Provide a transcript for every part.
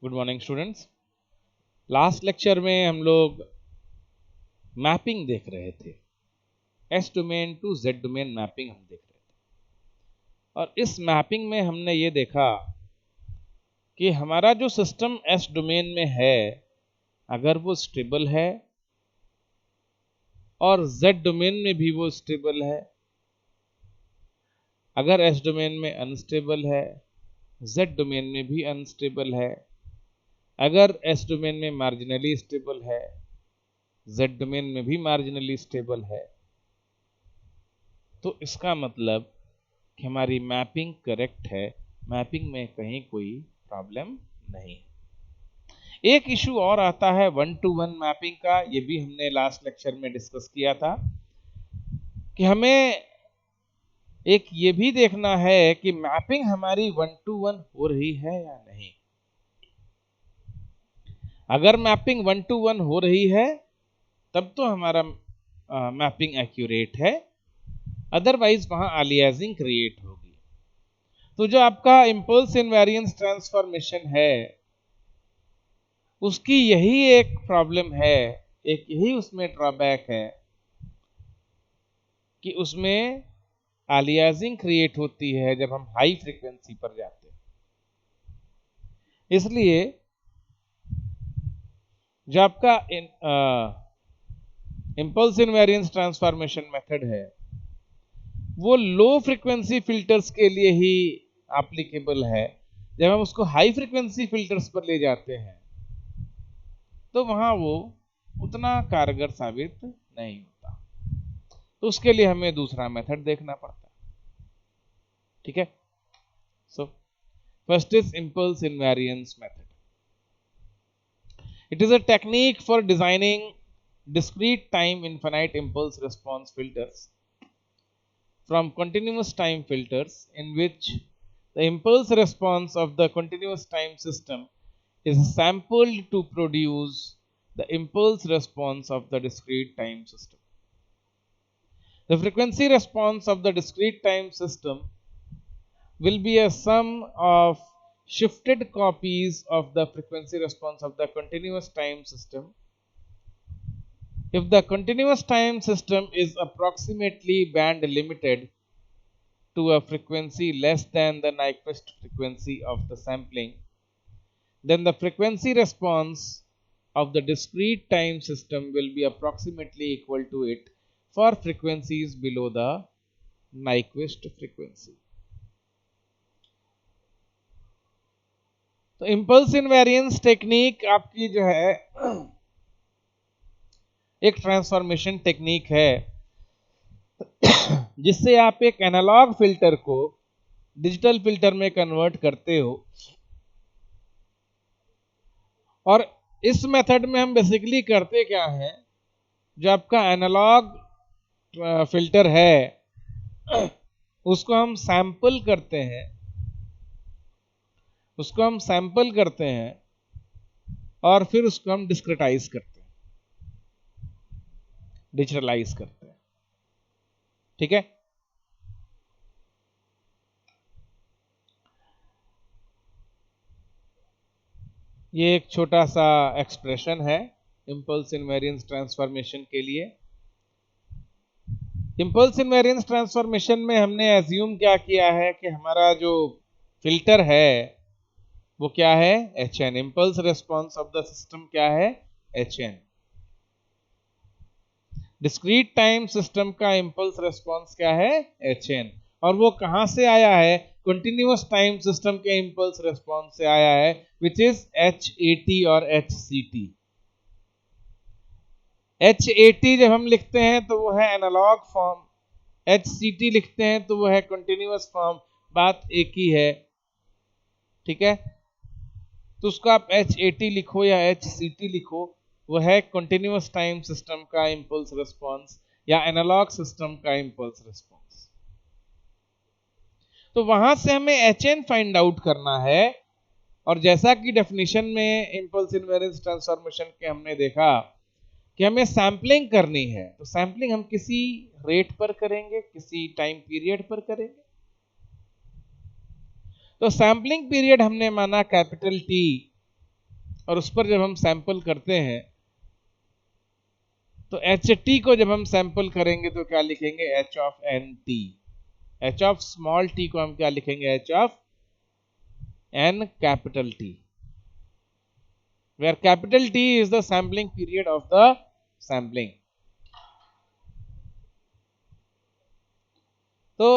Good morning students. Last lecture में हम लोग मैपिंग देख रहे थे। S domain to Z domain mapping हम देख रहे थे और इस मैपिंग में हमने ये देखा कि हमारा जो सिस्टम एस डोमेन में है अगर वो स्टेबल है और जेड डोमेन में भी वो स्टेबल है, अगर एस डोमेन में अनस्टेबल है जेड डोमेन में भी अनस्टेबल है, अगर एस डोमेन में मार्जिनली स्टेबल है जेड डोमेन में भी मार्जिनली स्टेबल है, तो इसका मतलब कि हमारी मैपिंग करेक्ट है, मैपिंग में कहीं कोई प्रॉब्लम नहीं है। एक इशू और आता है वन टू वन मैपिंग का, ये भी हमने लास्ट लेक्चर में डिस्कस किया था कि हमें एक ये भी देखना है कि मैपिंग हमारी वन टू वन हो रही है या नहीं। अगर मैपिंग वन टू वन हो रही है तब तो हमारा मैपिंग एक्यूरेट है, अदरवाइज वहां अलियासिंग क्रिएट होगी। तो जो आपका इंपल्स इनवेरिएंस ट्रांसफॉर्मेशन है उसकी यही एक प्रॉब्लम है, एक यही उसमें ड्रॉबैक है कि उसमें अलियासिंग क्रिएट होती है जब हम हाई फ्रीक्वेंसी पर जाते हैं। इसलिए जो आपका इंपल्स इनवेरिएंस ट्रांसफॉर्मेशन मेथड है वो लो फ्रीक्वेंसी फिल्टर्स के लिए ही एप्लीकेबल है। जब हम उसको हाई फ्रीक्वेंसी फिल्टर्स पर ले जाते हैं तो वहां वो उतना कारगर साबित नहीं होता, तो उसके लिए हमें दूसरा मेथड देखना पड़ता है। ठीक है, so first is impulse invariance method. It is a technique for designing discrete time infinite impulse response filters from continuous time filters in which the impulse response of the continuous time system is sampled to produce the impulse response of the discrete time system. The frequency response of the discrete time system will be a sum of shifted copies of the frequency response of the continuous time system if the continuous time system is approximately band limited to a frequency less than the Nyquist frequency of the sampling, then the frequency response of the discrete time system will be approximately equal to it for frequencies below the Nyquist frequency. तो impulse invariance technique आपकी जो है एक transformation technique है जिससे आप एक analogue filter को डिजिटल फिल्टर में कन्वर्ट करते हो। और इस मेथड में हम बेसिकली करते क्या है, जो आपका एनालॉग फिल्टर है उसको हम सैंपल करते हैं, और फिर उसको हम डिस्क्रिटाइज करते हैं, डिजिटलाइज करते हैं। ठीक है, ये एक छोटा सा एक्सप्रेशन है इंपल्स इनवेरिएंस ट्रांसफॉर्मेशन के लिए। इंपल्स इनवेरिएंस ट्रांसफॉर्मेशन में हमने एज्यूम क्या किया है कि हमारा जो फिल्टर है वो क्या है, H N. Impulse response of the system क्या है, H N. Discrete time system का इंपल्स रिस्पॉन्स क्या है, एच एन। और वो कहां से आया है, कंटिन्यूअस टाइम सिस्टम के इंपल्स रिस्पॉन्स से आया है, which is H A T और H C T. H A T जब हम लिखते हैं तो वो है analog form, H C T लिखते हैं तो वो है कंटिन्यूअस फॉर्म, बात एक ही है। ठीक है, तो उसको आप एच ए टी लिखो या एच सी टी लिखो, वो है कंटिन्यूअस टाइम सिस्टम का इंपल्स रिस्पॉन्स या एनालॉग सिस्टम का इंपल्स रिस्पॉन्स। तो वहां से हमें एच एन फाइंड आउट करना है। और जैसा कि डेफिनेशन में इंपल्स इनवेरिएंस ट्रांसफॉर्मेशन के हमने देखा कि हमें सैंपलिंग करनी है, तो सैंपलिंग हम किसी रेट पर करेंगे, किसी टाइम पीरियड पर करेंगे। तो सैंपलिंग पीरियड हमने माना कैपिटल टी, और उस पर जब हम सैंपल करते हैं तो एच टी को जब हम सैंपल करेंगे तो क्या लिखेंगे, H of N T. H of small T को हम क्या लिखेंगे, H of N capital T, where capital T is the sampling period of the sampling. तो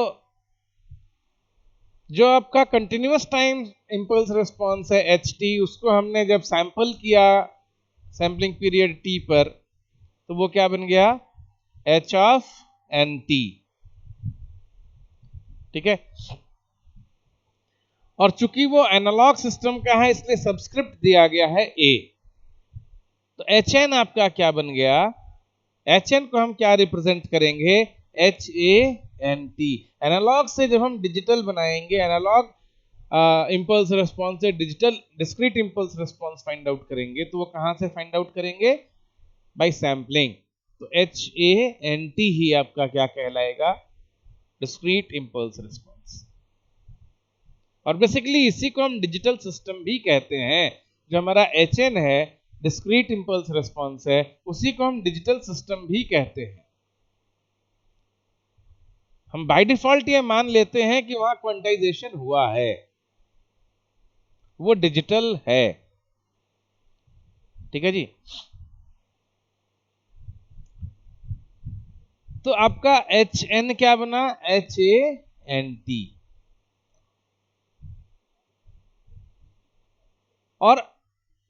जो आपका कंटिन्यूअस टाइम इंपल्स रिस्पॉन्स है एच टी, उसको हमने जब सैंपल किया सैंपलिंग पीरियड टी पर, तो वो क्या बन गया, एच ऑफ एन टी। ठीक है, और चूंकि वो एनालॉग सिस्टम का है इसलिए सब्सक्रिप्ट दिया गया है ए, तो एच एन आपका क्या बन गया, एच एन को हम क्या रिप्रेजेंट करेंगे, H A N T. Analog से जब हम डिजिटल बनाएंगे, एनालॉग इंपल्स रिस्पॉन्स से digital discrete impulse response find out करेंगे, तो वो कहां से फाइंड आउट करेंगे, बाय सैंपलिंग। तो एच ए एन टी ही आपका क्या कहलाएगा, डिस्क्रीट इंपल्स रिस्पॉन्स। और बेसिकली इसी को हम डिजिटल सिस्टम भी कहते हैं। जो हमारा एच एन है, डिस्क्रीट इंपल्स रिस्पॉन्स है, उसी को हम डिजिटल सिस्टम भी कहते हैं। हम बाय डिफॉल्ट ये मान लेते हैं कि वहां क्वांटाइजेशन हुआ है, वो डिजिटल है। ठीक है जी। तो आपका एच एन क्या बना, एच ए एन टी। और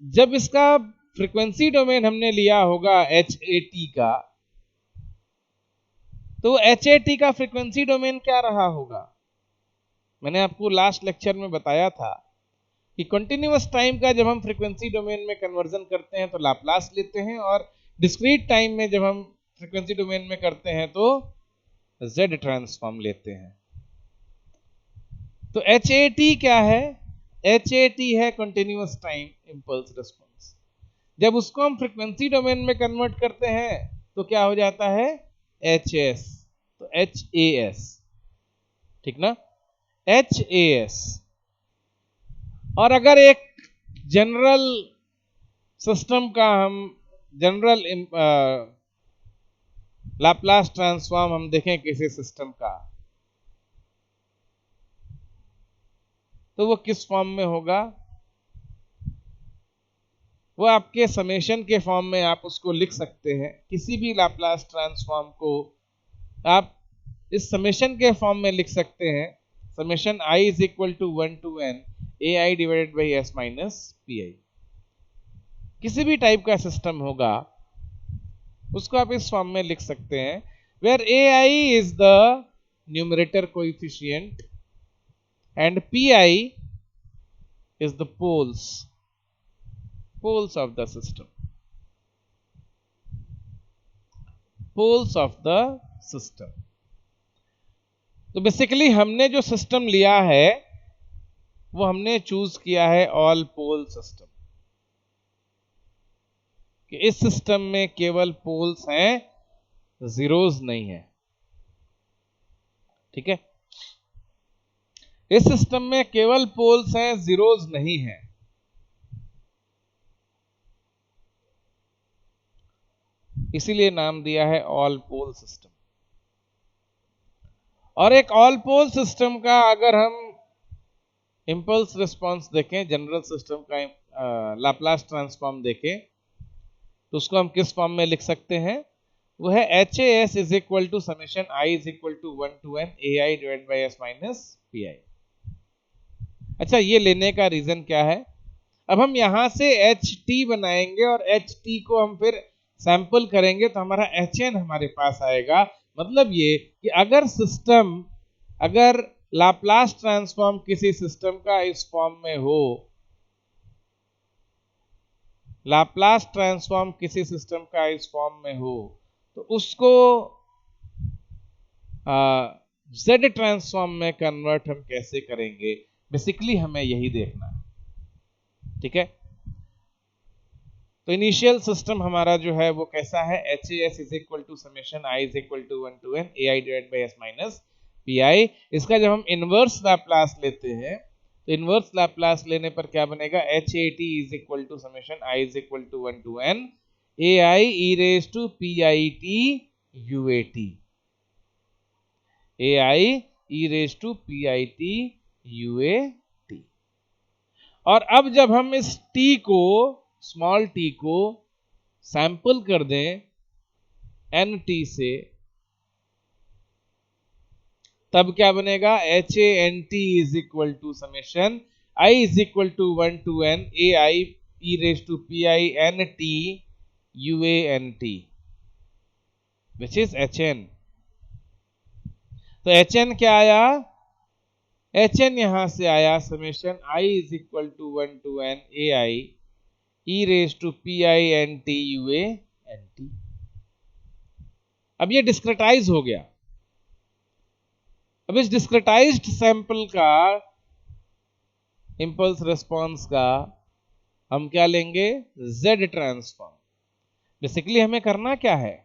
जब इसका फ्रीक्वेंसी डोमेन हमने लिया होगा एच ए टी का, तो एच ए टी का फ्रीक्वेंसी डोमेन क्या रहा होगा। मैंने आपको लास्ट लेक्चर में बताया था कि कंटिन्यूअस टाइम का जब हम फ्रीक्वेंसी डोमेन में कन्वर्जन करते हैं तो लाप्लास लेते हैं, और डिस्क्रीट टाइम में जब हम फ्रीक्वेंसी डोमेन में करते हैं तो जेड ट्रांसफॉर्म लेते हैं। तो एच ए टी क्या है, एच ए टी है कंटिन्यूअस टाइम इंपल्स रिस्पॉन्स। जब उसको हम फ्रीक्वेंसी डोमेन में कन्वर्ट करते हैं तो क्या हो जाता है, एच एस। तो एच ए एस, ठीक ना, एच ए एस। और अगर एक जनरल सिस्टम का हम जनरल लाप्लास ट्रांसफॉर्म हम देखें किसी सिस्टम का, तो वो किस फॉर्म में होगा, वो आपके समेशन के फॉर्म में आप उसको लिख सकते हैं। किसी भी लाप्लास ट्रांसफॉर्म को आप इस समेशन के फॉर्म में लिख सकते हैं, summation I is equal to 1 to n A I divided by S minus P I. किसी भी टाइप का सिस्टम होगा उसको आप इस फॉर्म में लिख सकते हैं, where A I is the numerator coefficient and P I is the poles of the system, poles of the system। तो बेसिकली हमने जो सिस्टम लिया है वो हमने चूज किया है ऑल पोल सिस्टम, कि इस सिस्टम में केवल पोल्स हैं, जीरोस नहीं है। ठीक है, इस सिस्टम में केवल पोल्स हैं, जीरोस नहीं है। इसीलिए नाम दिया है ऑल पोल सिस्टम। और एक ऑल पोल सिस्टम का अगर हम इंपल्स रिस्पांस देखें, जनरल सिस्टम का लाप्लास ट्रांसफॉर्म देखें, तो उसको हम किस फॉर्म में लिख सकते हैं, वो है H A S is equal to summation I is equal to 1 to n A I divide by S minus P I. अच्छा, ये लेने का रीजन क्या है, अब हम यहां से एच टी बनाएंगे और एच टी को हम फिर सैंपल करेंगे तो हमारा एच एन हमारे पास आएगा। मतलब ये कि अगर लाप्लास ट्रांसफॉर्म किसी सिस्टम का इस फॉर्म में हो, लाप्लास ट्रांसफॉर्म किसी सिस्टम का इस फॉर्म में हो, तो उसको जेड ट्रांसफॉर्म में कन्वर्ट हम कैसे करेंगे, बेसिकली हमें यही देखना है। ठीक है, तो इनिशियल सिस्टम हमारा जो है वो कैसा है, H A S is equal to summation I is equal to 1 to n A I divide by S minus P I. इसका जब हम इनवर्स लाप्लास लेते हैं तो इनवर्स लैप्लास लेने पर क्या बनेगा, H A T is equal to summation I is equal to 1 to n A I E raise to P I T U A T, A I E raise to P I T U A T. और अब जब हम इस t को, small t को sample कर दें N T से, तब क्या बनेगा, H A N T is equal to summation I is equal to 1 to n A I E raise to P I N T U A N T which is H N. तो H N क्या आया, H N यहां से आया summation I is equal to 1 to n A I E raise to P I N T U A N T. अब ये discretize हो गया। अब इस डिस्क्रेटाइज्ड सैंपल का, इंपल्स रिस्पॉन्स का हम क्या लेंगे, Z ट्रांसफॉर्म। बेसिकली हमें करना क्या है,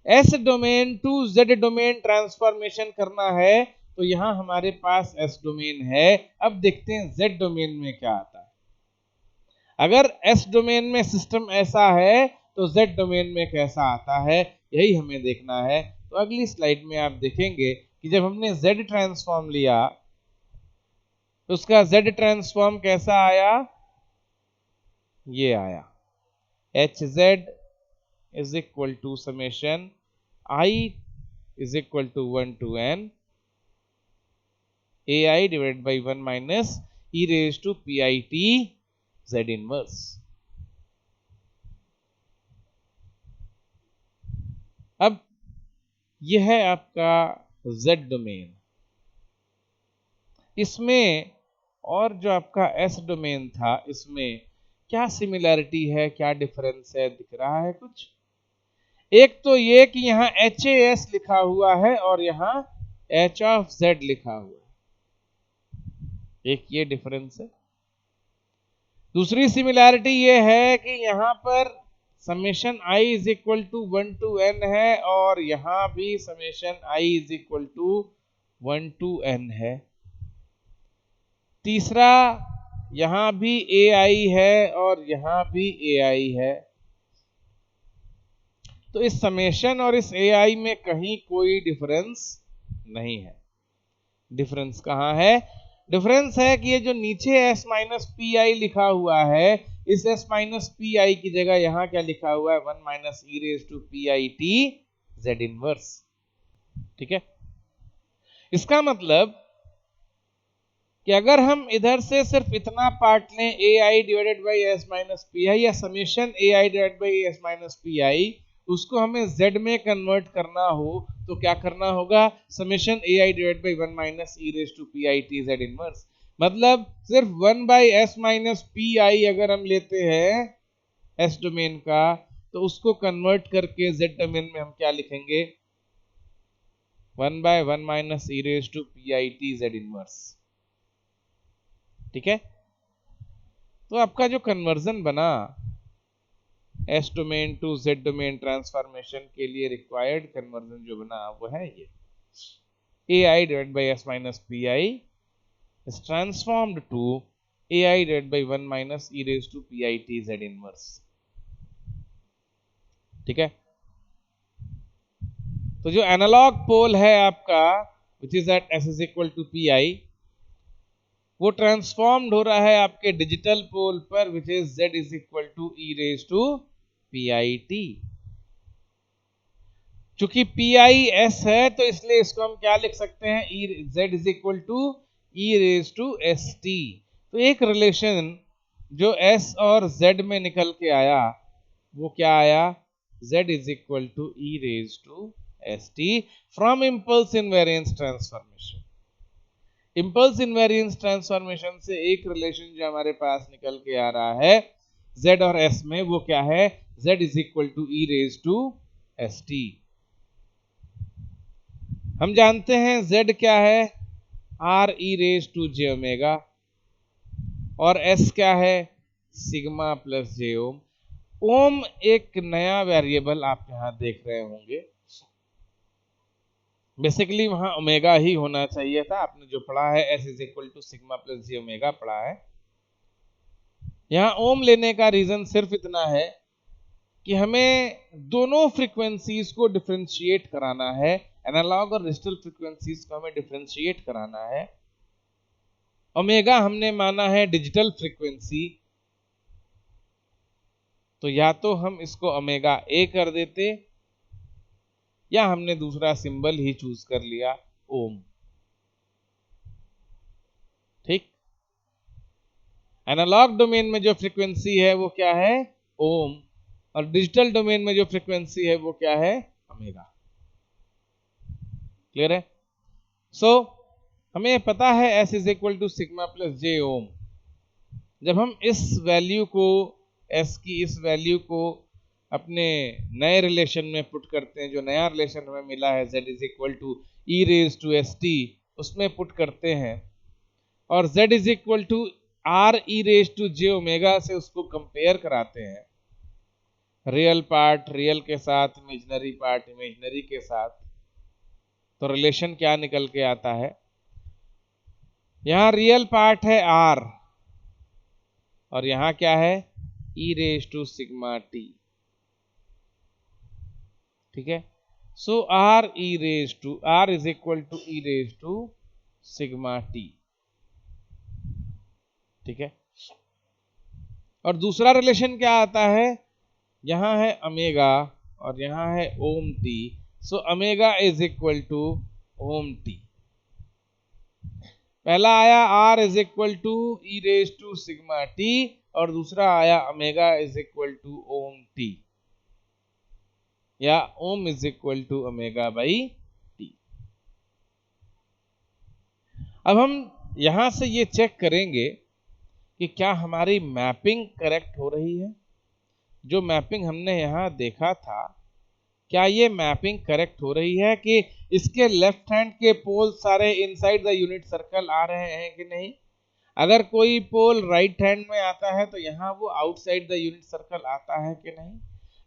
S domain to Z domain transformation करना है। तो यहां हमारे पास S डोमेन है, अब देखते हैं Z डोमेन में क्या आता है। अगर S डोमेन में सिस्टम ऐसा है तो Z डोमेन में कैसा आता है, यही हमें देखना है। तो अगली स्लाइड में आप देखेंगे कि जब हमने Z ट्रांसफॉर्म लिया तो उसका Z ट्रांसफॉर्म कैसा आया, ये आया, H Z is equal to summation I is equal to 1 to n A I divide by 1 minus E raise to P I T Z inverse. अब यह है आपका Z डोमेन। इसमें और जो आपका S डोमेन था, इसमें क्या सिमिलैरिटी है, क्या डिफरेंस है, दिख रहा है कुछ? एक तो ये कि यहाँ एच ए एस लिखा हुआ है और यहाँ एच ऑफ जेड लिखा हुआ है, एक ये डिफरेंस है। दूसरी सिमिलैरिटी ये है कि यहाँ पर summation I is equal to 1 to n है और यहाँ भी summation I is equal to 1 to n है। तीसरा, यहां भी ए आई है और यहां भी ए आई है। तो इस समेशन और इस ए आई में कहीं कोई डिफरेंस नहीं है। डिफरेंस कहां है, डिफरेंस है कि ये जो नीचे s माइनस पी आई लिखा हुआ है, इस s माइनस पी आई की जगह यहां क्या लिखा हुआ है, 1 minus E raise to P I T Z inverse. ठीक है, इसका मतलब कि अगर हम इधर से सिर्फ इतना पार्ट लें A I divided by S minus P I या summation A I divided by S minus P I, उसको हमें z में कन्वर्ट करना हो तो क्या करना होगा, summation A I divided by 1 minus E raise to P I T Z inverse. मतलब सिर्फ 1 by S minus P I अगर हम लेते हैं एस डोमेन का, तो उसको कन्वर्ट करके z डोमेन में हम क्या लिखेंगे, 1 by 1 minus E raise to P I T Z inverse. ठीक है, तो आपका जो कन्वर्जन बना S domain to Z domain transformation के लिए रिक्वायर्ड कन्वर्जन जो बना वो है ये, A I divide by S minus P I is transformed to A I divide by 1 minus E raise to P I T Z inverse. ठीक है, तो जो एनालॉग पोल है आपका विच is at S is equal to P I, वो transformed हो रहा है आपके डिजिटल पोल पर which is z is equal to E raise to P I T. चूंकि पी आई एस है तो इसलिए इसको हम क्या लिख सकते हैं, z is equal to E raise to S T. तो एक रिलेशन जो s और z में निकल के आया वो क्या आया, z is equal to E raise to S T from impulse invariance transformation. Impulse invariance transformation से एक रिलेशन जो हमारे पास निकल के आ रहा है z और s में, वो क्या है, z is equal to E raise to S T. हम जानते हैं z क्या है, r E raise to J omega, और s क्या है, सिग्मा प्लस जे ओम। ओम एक नया वेरिएबल आप यहां देख रहे होंगे, बेसिकली वहां ओमेगा ही होना चाहिए था, आपने जो पढ़ा है S is equal to sigma plus J omega पढ़ा है। यहाँ ओम लेने का रीजन सिर्फ इतना है कि हमें दोनों फ्रीक्वेंसीज को डिफरेंशिएट कराना है, एनालॉग और डिजिटल फ्रीक्वेंसीज को हमें डिफरेंशिएट कराना है। ओमेगा हमने माना है डिजिटल फ्रीक्वेंसी, तो या तो हम इसको ओमेगा ए कर देते या हमने दूसरा सिंबल ही चूज कर लिया ओम। ठीक, एनालॉग डोमेन में जो फ्रीक्वेंसी है वो क्या है, ओम, और डिजिटल डोमेन में जो फ्रीक्वेंसी है वो क्या है, ओमेगा। क्लियर है? सो हमें पता है S is equal to sigma plus J om. जब हम इस वैल्यू को, S की इस वैल्यू को अपने नए रिलेशन में पुट करते हैं, जो नया रिलेशन हमें मिला है Z is equal to E raise to S t, उसमें पुट करते हैं, और Z is equal to r E raise to J omega से उसको कंपेयर कराते हैं, रियल पार्ट रियल के साथ, इमेजिनरी पार्ट इमेजिनरी के साथ, तो रिलेशन क्या निकल के आता है, यहां रियल पार्ट है R और यहां क्या है, E raise to sigma T. ठीक है, so R E raise to, R is equal to E raise to sigma T. ठीक है, और दूसरा रिलेशन क्या आता है, यहां है ओमेगा और यहां है om T, so omega is equal to om T. पहला आया R is equal to E raise to sigma T और दूसरा आया omega is equal to om T, या om is equal to omega by T. अब हम यहां से ये चेक करेंगे कि क्या हमारी मैपिंग करेक्ट हो रही है। जो मैपिंग हमने यहां देखा था, क्या ये मैपिंग करेक्ट हो रही है कि इसके लेफ्ट हैंड के पोल सारे इनसाइड द यूनिट सर्कल आ रहे हैं कि नहीं। अगर कोई पोल राइट हैंड में आता है तो यहाँ वो आउटसाइड द यूनिट सर्कल आता है कि नहीं।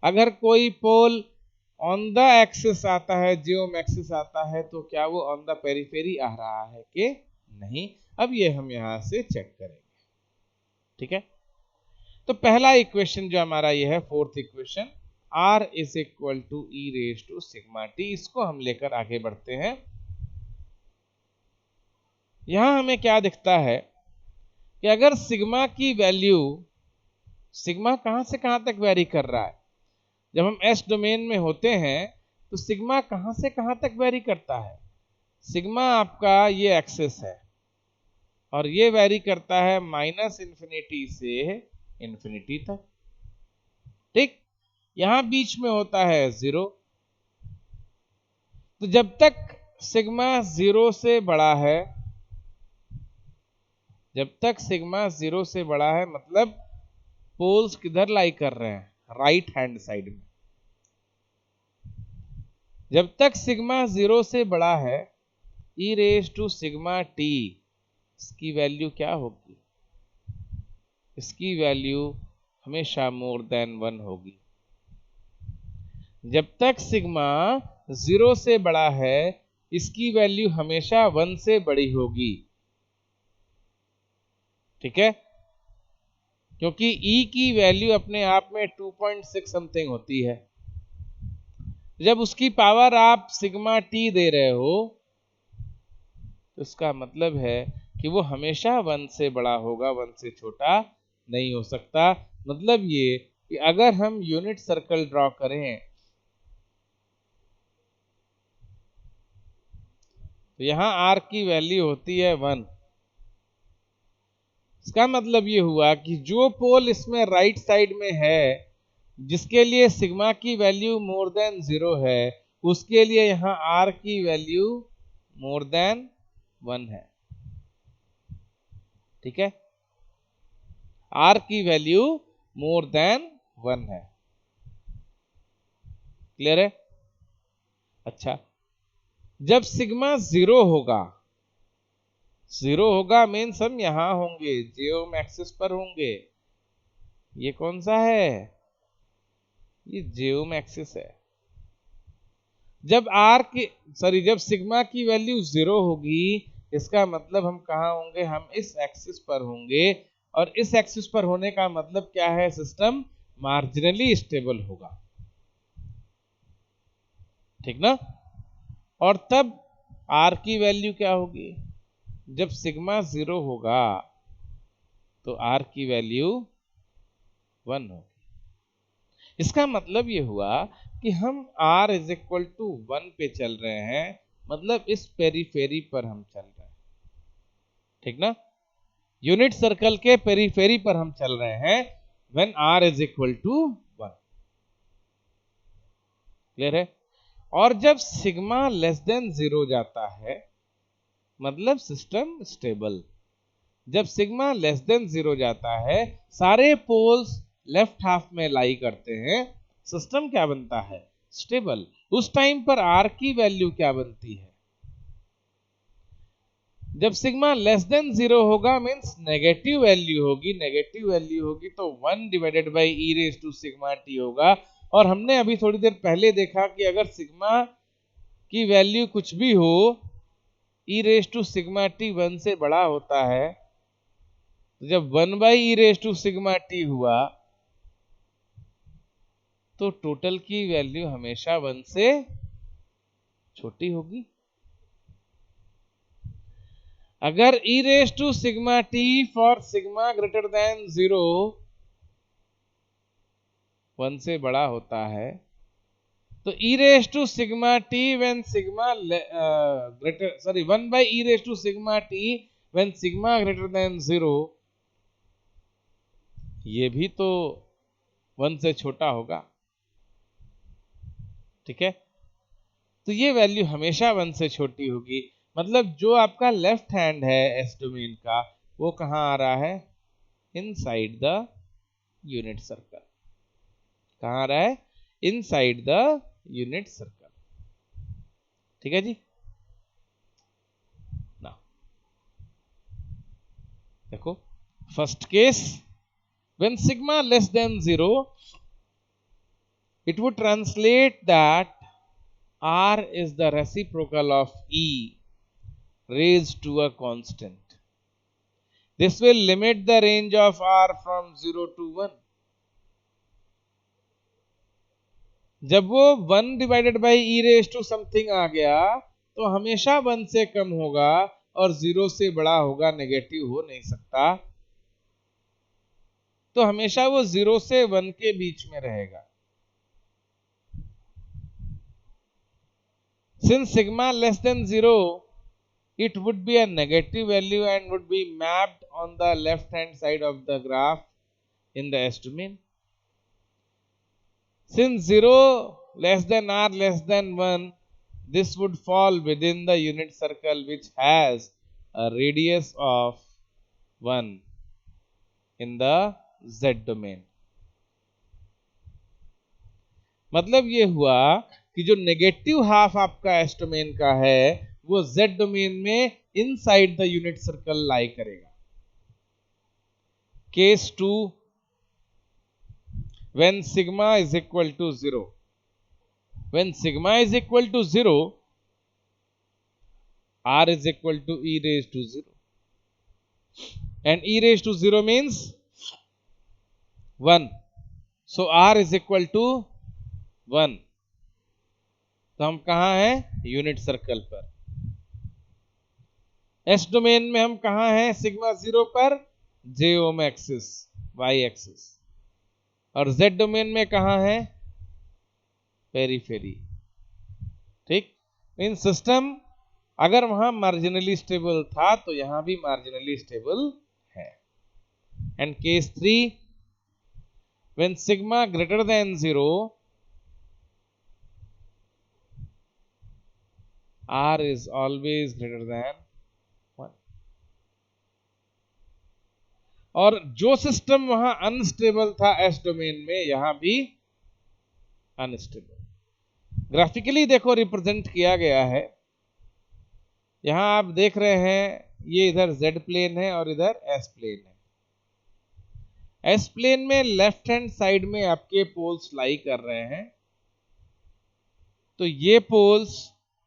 अगर कोई पोल ऑन द एक्सिस आता है, जियोम एक्सिस आता है, तो क्या वो ऑन द पेरिफेरी आ रहा है कि नहीं। अब ये हम यहां से चेक करेंगे। ठीक है, तो पहला इक्वेशन जो हमारा ये है, fourth equation, R is equal to E raise to sigma t, इसको हम लेकर आगे बढ़ते हैं। यहां हमें क्या दिखता है कि अगर सिग्मा की वैल्यू, सिग्मा कहां से कहां तक वेरी कर रहा है, जब हम एस डोमेन में होते हैं तो सिग्मा कहां से कहां तक वेरी करता है, सिग्मा आपका ये एक्सिस है और ये वेरी करता है माइनस इन्फिनिटी से इन्फिनिटी तक। ठीक, यहां बीच में होता है 0। तो जब तक सिग्मा 0 से बड़ा है, जब तक सिग्मा 0 से बड़ा है, मतलब पोल्स किधर लाई कर रहे हैं, राइट हैंड साइड में। जब तक सिग्मा 0 से बड़ा है, E raise to sigma T, इसकी वैल्यू क्या होगी, इसकी वैल्यू हमेशा मोर देन 1 होगी। जब तक सिग्मा 0 से बड़ा है, इसकी वैल्यू हमेशा 1 से बड़ी होगी। ठीक है, क्योंकि E की वैल्यू अपने आप में 2.6 समथिंग होती है। जब उसकी पावर आप सिग्मा टी दे रहे हो तो इसका मतलब है कि वो हमेशा 1 से बड़ा होगा, 1 से छोटा नहीं हो सकता। मतलब ये कि अगर हम यूनिट सर्कल ड्रॉ करें तो यहां R की वैल्यू होती है 1। इसका मतलब ये हुआ कि जो पोल इसमें राइट साइड में है, जिसके लिए सिग्मा की वैल्यू मोर देन 0 है, उसके लिए यहां R की वैल्यू मोर देन 1 है। ठीक है, R की वैल्यू मोर देन 1 है। क्लियर है? अच्छा, जब सिग्मा 0 होगा, 0 होगा मीन्स हम यहां होंगे, जियोम एक्सिस पर होंगे। ये कौन सा है, ये जियोम एक्सिस है। जब जब सिग्मा की वैल्यू 0 होगी, इसका मतलब हम कहाँ होंगे, हम इस एक्सिस पर होंगे, और इस एक्सिस पर होने का मतलब क्या है, सिस्टम मार्जिनली स्टेबल होगा, ठीक ना। और तब आर की वैल्यू क्या होगी, जब सिग्मा 0 होगा तो आर की वैल्यू 1 होगी। इसका मतलब ये हुआ कि हम r इज इक्वल टू 1 पे चल रहे हैं, मतलब इस पेरीफेरी पर हम चल रहे हैं, ठीक ना। यूनिट सर्कल के पेरीफेरी पर हम चल रहे हैं when r is equal to 1। Clear है। और जब सिग्मा लेस देन 0 जाता है, मतलब सिस्टम स्टेबल। जब सिग्मा लेस देन 0 जाता है, सारे पोल्स लेफ्ट हाफ में लाई करते हैं, सिस्टम क्या बनता है, स्टेबल। उस टाइम पर आर की वैल्यू क्या बनती है, जब सिग्मा लेस देन 0 होगा मींस नेगेटिव वैल्यू होगी, नेगेटिव वैल्यू होगी तो 1 divided by E raise to sigma t होगा। और हमने अभी थोड़ी देर पहले देखा कि अगर सिग्मा की वैल्यू कुछ भी हो, e raise to sigma t 1 से बड़ा होता है, तो जब 1 by E raise to sigma t हुआ तो टोटल की वैल्यू हमेशा 1 से छोटी होगी। अगर E raise to sigma T for sigma greater than 0 1 से बड़ा होता है, तो E raise to sigma T when sigma greater 1 by E raise to sigma T when sigma greater than 0, ये भी तो 1 से छोटा होगा, ठीक है। तो ये वैल्यू हमेशा 1 से छोटी होगी, मतलब जो आपका लेफ्ट हैंड है एस डोमेन का, वो कहाँ आ रहा है, इनसाइड द यूनिट सर्कल। कहाँ आ रहा है, इनसाइड द यूनिट सर्कल, ठीक है जी ना। देखो first case, when sigma less than 0, it would translate that r is the reciprocal of e raised to a constant. This will limit the range of r from 0 to 1. जब वो 1 divided by E raise to something आ गया, तो हमेशा 1 से कम होगा और 0 से बड़ा होगा, नेगेटिव हो नहीं सकता, तो हमेशा वो 0 से 1 के बीच में रहेगा। Since sigma less than 0, it would be a negative value and would be mapped on the left hand side of the graph in the S domain. Since 0 less than r less than 1, this would fall within the unit circle which has a radius of 1 in the Z domain. मतलब ये हुआ कि जो negative half आपका S domain का है, वो Z domain में इनसाइड द यूनिट सर्कल लाई करेगा। Case 2, when sigma is equal to 0, when sigma is equal to 0, r is equal to e raised to 0, and e raised to 0 means 1, so r is equal to 1। तो हम कहाँ हैं, unit circle पर। S domain में हम कहाँ हैं, sigma 0 पर, जे ओम एक्सिस, वाई एक्सिस, और जेड डोमेन में कहाँ है, पेरीफेरी, ठीक। इन सिस्टम अगर वहां मार्जिनली स्टेबल था तो यहां भी मार्जिनली स्टेबल है। And case 3, when sigma greater than 0, r is always greater than 1। और जो सिस्टम वहां अनस्टेबल था एस डोमेन में, यहां भी अनस्टेबल। ग्राफिकली देखो रिप्रेजेंट किया गया है, यहां आप देख रहे हैं, ये इधर जेड प्लेन है और इधर एस प्लेन है। एस प्लेन में लेफ्ट हैंड साइड में आपके पोल्स लाई कर रहे हैं, तो ये पोल्स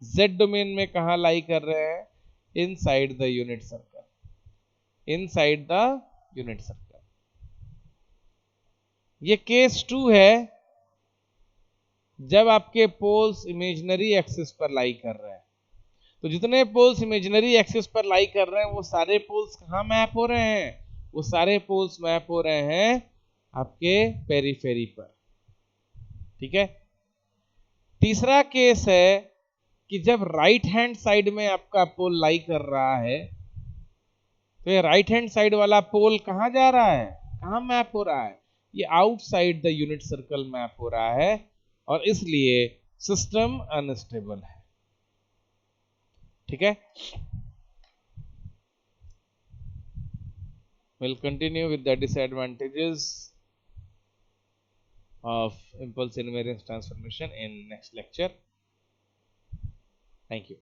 z डोमेन में कहा लाई कर रहे हैं? Inside the unit circle, inside the unit circle. ये केस 2 है जब आपके पोल्स इमेजिनरी एक्सिस पर लाई कर रहे हैं। तो जितने पोल्स इमेजिनरी एक्सिस पर लाई कर रहे हैं वो सारे पोल्स कहाँ मैप हो रहे हैं? वो सारे पोल्स मैप हो रहे हैं आपके पेरीफेरी पर। ठीक है। तीसरा केस है कि जब राइट हैंड साइड में आपका पोल लाई कर रहा है, तो ये राइट हैंड साइड वाला पोल कहाँ जा रहा है, कहाँ मैप हो रहा है? ये outside the unit circle map हो रहा है, और इसलिए सिस्टम अनस्टेबल है। ठीक है। We'll continue with the disadvantages of impulse invariance transformation in next lecture. Thank you.